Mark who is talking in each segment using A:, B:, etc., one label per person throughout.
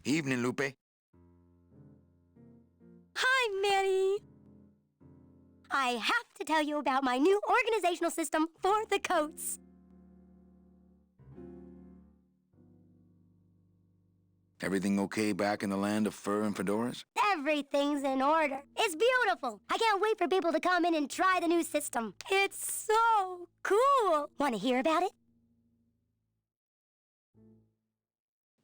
A: Evening, Lupe.
B: Hi, Manny. I have to tell you about my new organizational system for the coats.
A: Everything okay back in the land of fur and fedoras?
B: Everything's in order. It's beautiful. I can't wait for people to come in and try the new system. It's so cool. Want to hear about it?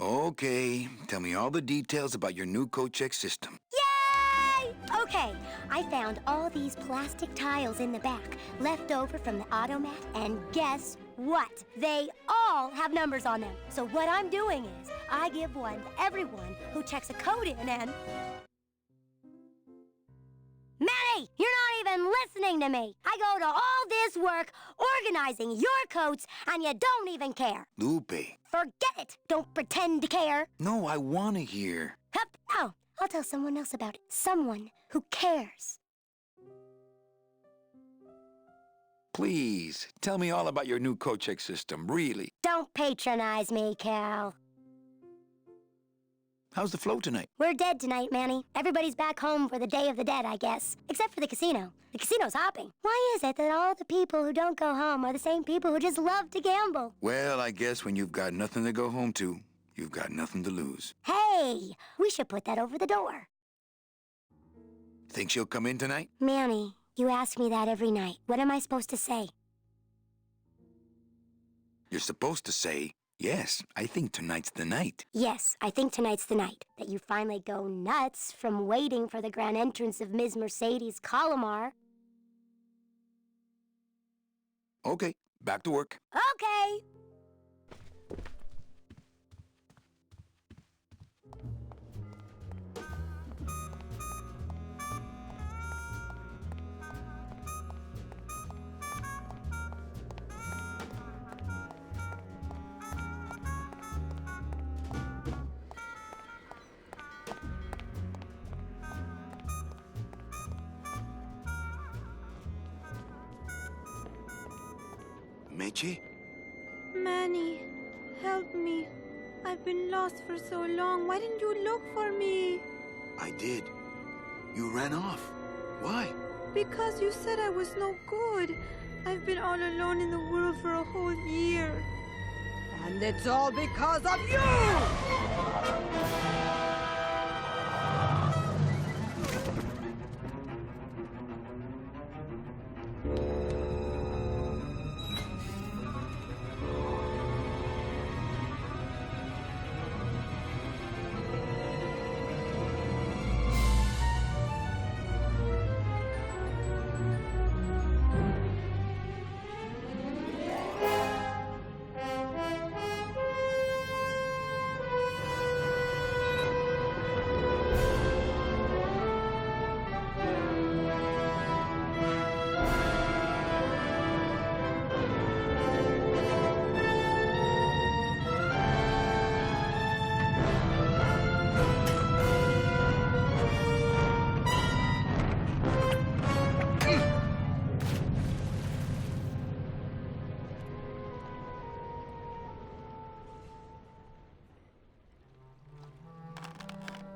A: Okay, tell me all the details about your new coat check system.
B: Yay! Okay, I found all these plastic tiles in the back, left over from the automat, and guess what? They all have numbers on them. So what I'm doing is, I give one to everyone who checks a code in and... Manny, you're not even listening to me. I go to all this work organizing your coats, and you don't even care.
A: Lupe.
B: Forget it. Don't pretend to care.
A: No, I want to hear.
B: Hup. Oh, I'll tell someone else about it. Someone who cares.
A: Please, tell me all about your new coat check system, really.
B: Don't patronize me, Cal.
A: How's the flow tonight?
B: We're dead tonight, Manny. Everybody's back home for the Day of the Dead, I guess. Except for the casino. The casino's hopping. Why is it that all the people who don't go home are the same people who just love to gamble?
A: Well, I guess when you've got nothing to go home to, you've got nothing to lose.
B: Hey, we should put that over the door.
A: Think she'll come in tonight?
B: Manny, you ask me that every night. What am I supposed to say?
A: You're supposed to say, yes, I think tonight's the night.
B: Yes, I think tonight's the night. That you finally go nuts from waiting for the grand entrance of Ms. Mercedes Colomar.
A: Okay, back to work.
B: Okay.
A: Meche?
C: Manny, help me. I've been lost for so long. Why didn't you look for me?
A: I did. You ran off. Why?
C: Because you said I was no good. I've been all alone in the world for a whole year. And it's all because of you!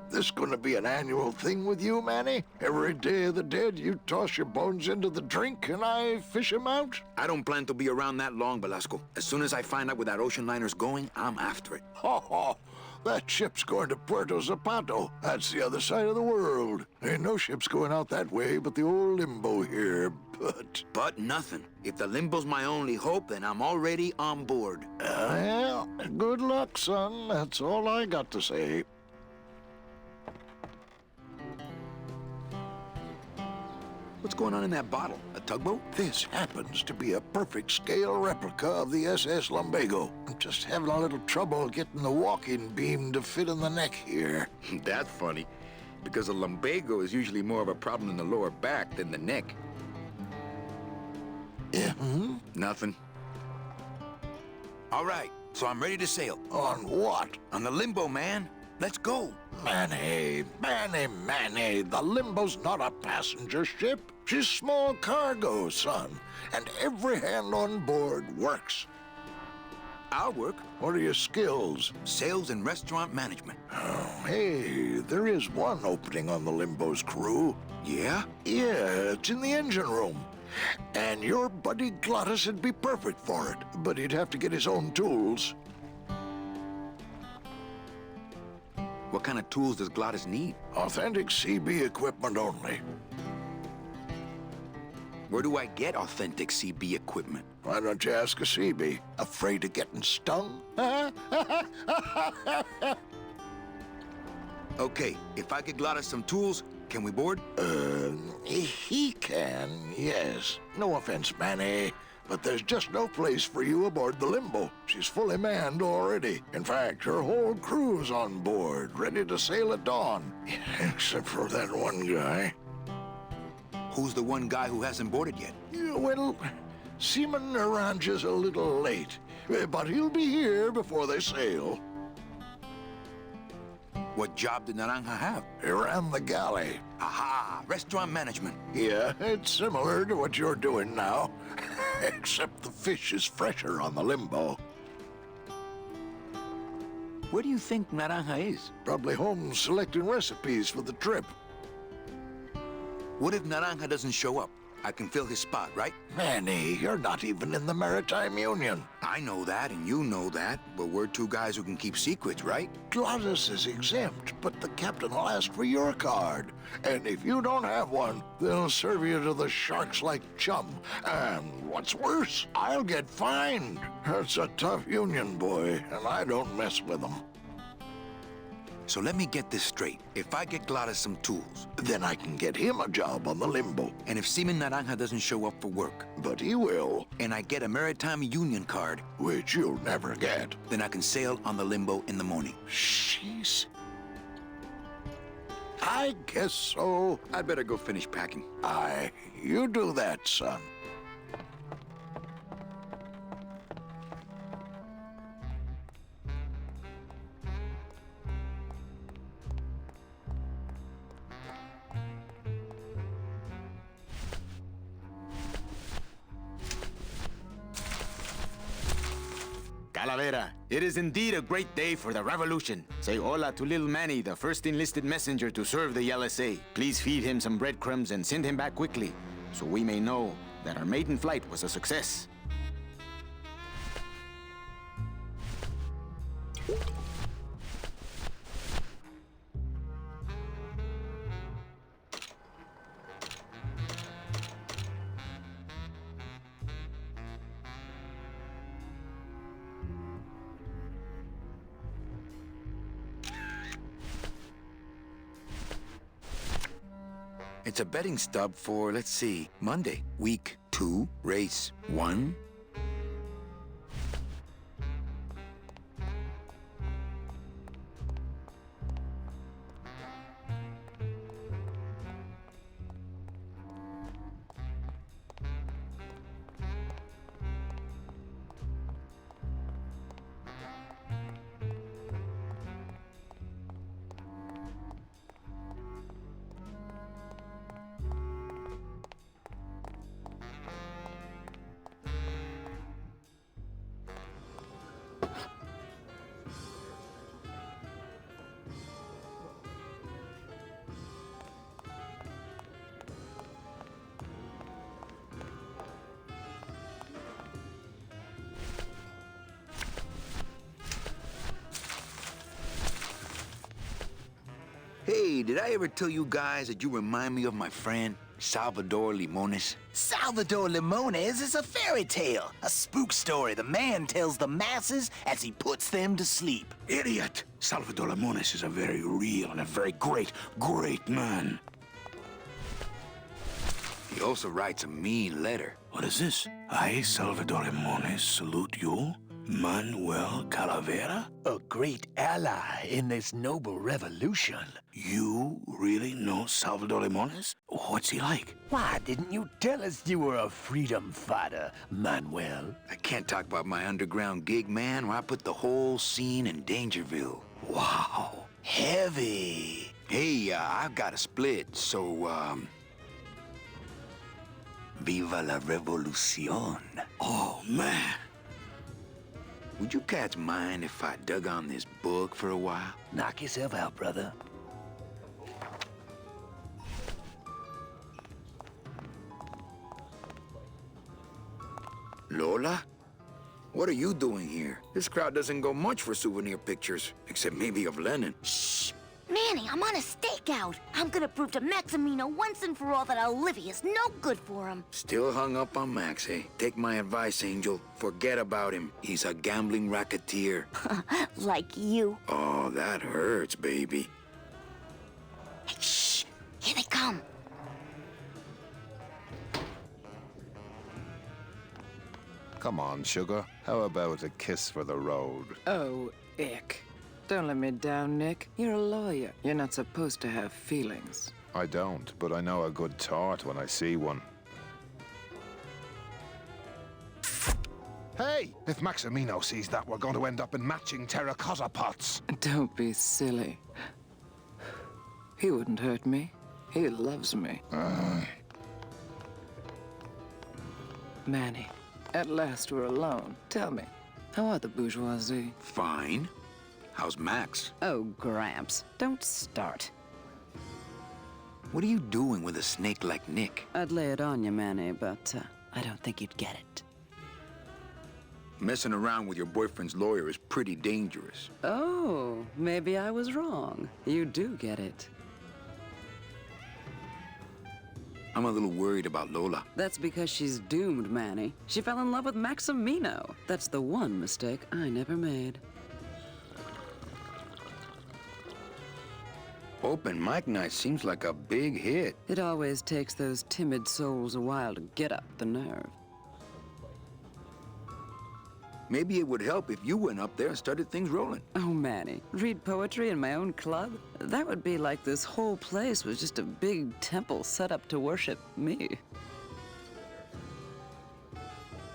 D: This gonna be an annual thing with you, Manny? Every Day of the Dead, you toss your bones into the drink and I fish 'em out?
A: I don't plan to be around that long, Velasco. As soon as I find out where that ocean liner's going, I'm after it.
D: Ho ho! That ship's going to Puerto Zapato. That's the other side of the world. Ain't no ships going out that way but the old Limbo here, but...
A: But nothing. If the Limbo's my only hope, then I'm already on board.
D: Well, good luck, son. That's all I got to say.
A: What's going on in that bottle? A tugboat?
D: This happens to be a perfect scale replica of the SS Lumbago. I'm just having a little trouble getting the walking beam to fit in the neck here.
A: That's funny, because a lumbago is usually more of a problem in the lower back than the neck.
D: Yeah,
A: Nothing. All right, so I'm ready to sail.
D: On what?
A: On the Limbo, man. Let's go.
D: Manny, the Limbo's not a passenger ship. She's small cargo, son, and every hand on board works.
A: I'll work.
D: What are your skills?
A: Sales and restaurant management.
D: Oh, hey, there is one opening on the Limbo's crew.
A: Yeah?
D: Yeah, it's in the engine room. And your buddy Glottis would be perfect for it, but he'd have to get his own tools.
A: What kind of tools does Glottis need?
D: Authentic CB equipment only.
A: Where do I get authentic CB equipment?
D: Why don't you ask a CB? Afraid of getting stung?
A: Okay, if I get Glottis some tools, can we board?
D: He can, yes. No offense, Manny, but there's just no place for you aboard the Limbo. She's fully manned already. In fact, her whole crew's on board, ready to sail at dawn. Except for that one guy.
A: Who's the one guy who hasn't boarded yet?
D: Yeah, well, Seaman Naranja's a little late, but he'll be here before they sail.
A: What job did Naranja have?
D: He ran the galley.
A: Aha! Restaurant management.
D: Yeah, it's similar to what you're doing now, except the fish is fresher on the Limbo.
A: Where do you think Naranja is?
D: Probably home selecting recipes for the trip.
A: What if Naranja doesn't show up? I can fill his spot, right?
D: Manny, you're not even in the Maritime Union.
A: I know that, and you know that, but we're two guys who can keep secrets, right?
D: Glottis is exempt, but the captain will ask for your card. And if you don't have one, they'll serve you to the sharks like chum. And what's worse, I'll get fined. It's a tough union, boy, and I don't mess with them.
A: So let me get this straight. If I get Glottis some tools,
D: Then I can get him a job on the Limbo.
A: and if Seaman Naranja doesn't show up for work,
D: But he will,
A: and I get a Maritime Union card,
D: which you'll never get.
A: then I can sail on the Limbo in the morning.
D: Jeez. I guess so.
A: I'd better go finish packing.
D: You do that, son.
E: Calavera, it is indeed a great day for the revolution. Say hola to little Manny, the first enlisted messenger to serve the LSA. Please feed him some breadcrumbs and send him back quickly, so we may know that our maiden flight was a success.
A: It's a betting stub for, let's see, Monday. Week 2, race 1. Hey, did I ever tell you guys that you remind me of my friend, Salvador Limones?
F: Salvador Limones is a fairy tale, a spook story the man tells the masses as he puts them to sleep.
A: Idiot! Salvador Limones is a very real and a very great man. He also writes a mean letter. What is this? I, Salvador Limones, salute you, Manuel Calavera?
F: A great ally in this noble revolution.
A: You really know Salvador Limones? What's he like?
F: Why didn't you tell us you were a freedom fighter, Manuel?
A: I can't talk about my underground gig, man, where I put the whole scene in Dangerville.
F: Wow, heavy.
A: Hey, I've got a split, so, Viva la revolución.
F: Oh, man.
A: would you cats mind if I dug on this book for a while?
F: Knock yourself out, brother.
A: Lola? What are you doing here? This crowd doesn't go much for souvenir pictures, except maybe of Lennon.
B: Shh! Manny, I'm on a stakeout. I'm gonna prove to Maximino once and for all that Olivia's no good for him.
A: Still hung up on Max, eh? Take my advice, Angel. Forget about him. He's a gambling racketeer.
B: Like you.
A: Oh, that hurts, baby.
B: Hey, shh! Here they come.
G: Come on, sugar. How about a kiss for the road?
H: Oh, ick. Don't let me down, Nick. You're a lawyer. You're not supposed to have feelings.
G: I don't, but I know a good tart when I see one. Hey! If Maximino sees that, we're going to end up in matching terracotta pots.
H: Don't be silly. He wouldn't hurt me. He loves me. Manny, at last we're alone. Tell me, how are the bourgeoisie?
A: Fine. How's Max?
I: Oh, Gramps, don't start.
A: What are you doing with a snake like Nick?
I: I'd lay it on you, Manny, but I don't think you'd get it.
A: Messing around with your boyfriend's lawyer is pretty dangerous.
I: Oh, maybe I was wrong. You do get it.
A: I'm a little worried about Lola.
I: That's because she's doomed, Manny. She fell in love with Maximino. That's the one mistake I never made.
A: Open mic night seems like a big hit.
I: It always takes those timid souls a while to get up the nerve.
A: Maybe it would help if you went up there and started things rolling.
I: Oh, Manny, read poetry in my own club? That would be like this whole place was just a big temple set up to worship me.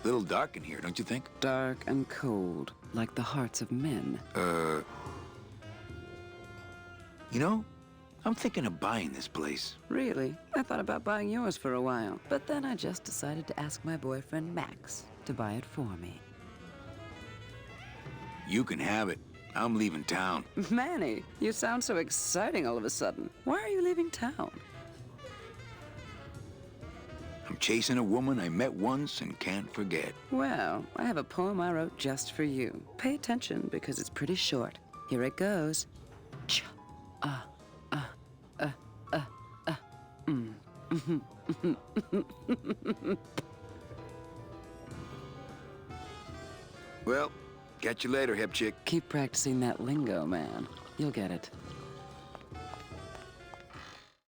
A: Little dark in here, don't you think?
I: Dark and cold, like the hearts of men.
A: You know, I'm thinking of buying this place.
I: Really? I thought about buying yours for a while, but then I just decided to ask my boyfriend Max to buy it for me.
A: You can have it. I'm leaving town.
I: Manny, you sound so exciting all of a sudden. Why are you leaving town?
A: I'm chasing a woman I met once and can't forget.
I: Well, I have a poem I wrote just for you. Pay attention because it's pretty short. Here it goes. Ch
A: Well, catch you later, hip chick.
I: Keep practicing that lingo, man. You'll get it.